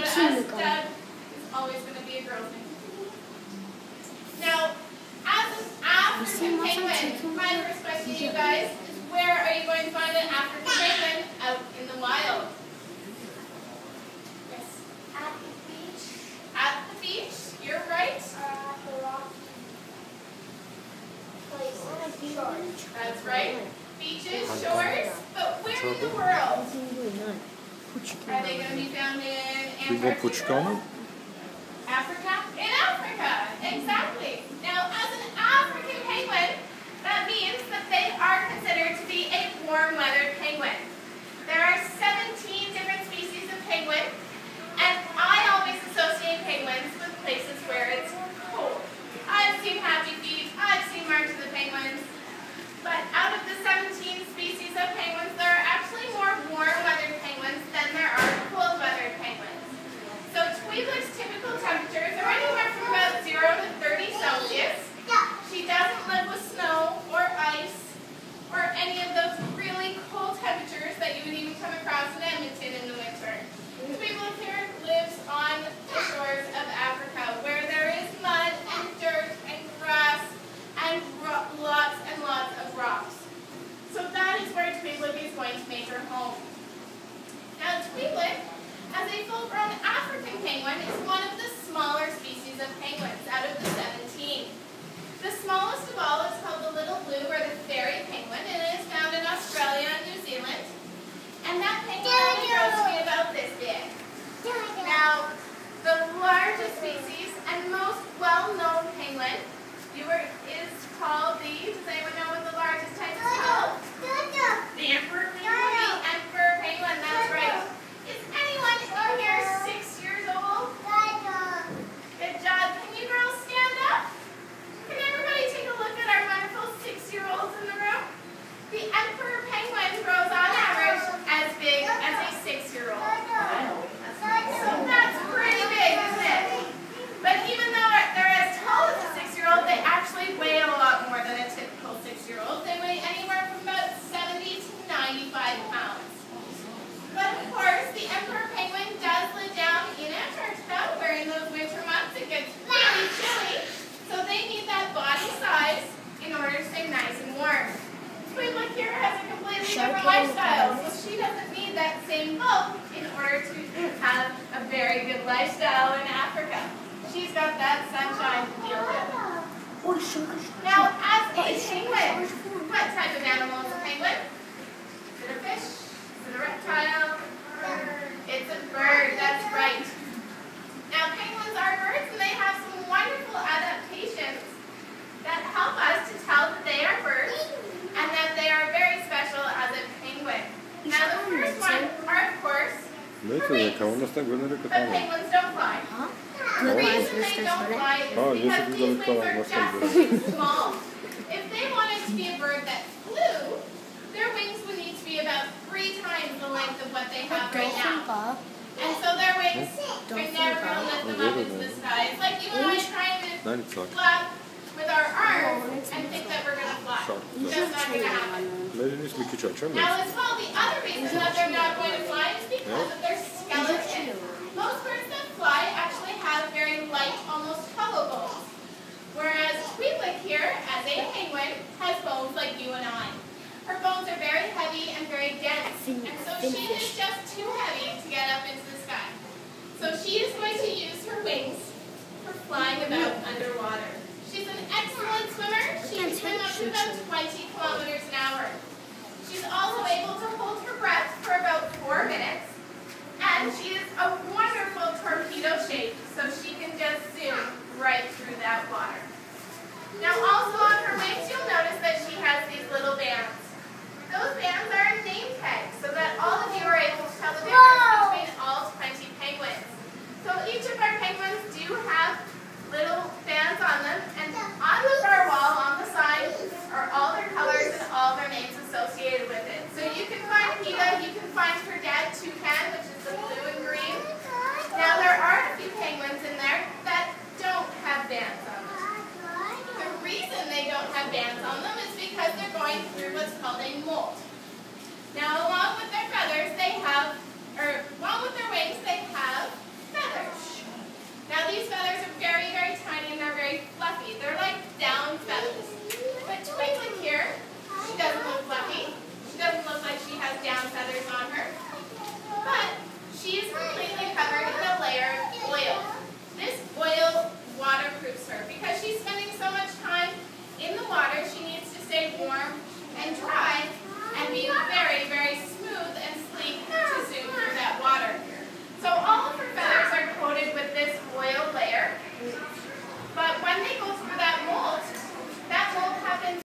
to us, Doug is always going to be a girl's name. Now, as an African penguin, my first question to you guys is, where are you going to find an African penguin out in the wild? Yes. At the beach. At the beach, you're right. At the rocky places. That's right. Beaches, shores, but where in the world? Are they going to be found in Antarctica? Africa? In Africa, exactly. Now, as an African penguin, that means that they are considered to be a warm-weathered penguin. There are 17 different species of penguin, and I always associate penguins with places where it's cold. I've seen Happy Feet, I've seen March of the Penguins, but out of the 17 species of penguins, there are actually more warm-weathered penguins than there are cold-weathered penguins. So Tweedlick's typical temperatures are anywhere from about 0 to 30 Celsius. She doesn't live with snow or ice or any of those really cold temperatures that you would even come across in Edmonton in the winter. Tweedlick here lives on the shores of Africa, where there is mud and dirt and grass and lots and lots of rocks. So that is where Tweedlick is going to make her home. Now Tweedlick, as a full-grown African penguin, is one of the smaller species of penguins out of the 17. The smallest of all is called the little blue or the fairy penguin, and it is found in Australia and New Zealand. And that penguin only grows to be about this big. Now, the largest species and most well-known penguin is called the, does anyone know what the largest type is called? The emperor penguin. The emperor penguin, that's right. Is anyone in here 6 years old? Good job. Can you girls stand up? Can everybody take a look at our wonderful 6-year-olds in the room? The emperor penguin grows on average as big as a 6-year-old. So that's pretty big, isn't it? But even though they're as tall as a 6-year-old, they actually weigh a lot more than a typical 6-year-old. They weigh anywhere from about 70 to 95 pounds. But of course, the emperor penguin does live down in Antarctica, where in those winter months it gets really chilly, so they need that body size in order to stay nice and warm. Tweedlick here has a completely different lifestyle, so she doesn't need that same bulk in order to have a very good lifestyle in Africa. She's got that sunshine to deal with. Now, as a penguin, what type of animal is a penguin? Is it a fish? Is it a reptile? It's a bird, that's right. Now, penguins are birds, and they have some wonderful adaptations that help us to tell that they are birds and that they are very special as a penguin. Now, the first one are, of course, wings. But penguins don't fly. The reason they don't fly is because these wings are just too small. If they wanted to be a bird that flew, their wings would need to be about 3 times the length of what they have right now. And so their wings are never going to lift them up into the sky. It's like you and I trying to flap with our arms and think that we're going to fly. That's not going to happen. Now as well, the other reason that they're not going to fly is because of their skeleton. Most birds that fly actually have very light, almost hollow bones. Whereas Tweedlick here, as a penguin, has bones like you and I. Her bones are very heavy and very dense, and so she is just too heavy to get up into the sky. So she is going to use her wings for flying about underwater. She's an excellent swimmer. She can swim up to about 20 kilometers an hour. She's also able to hold her breath for about 4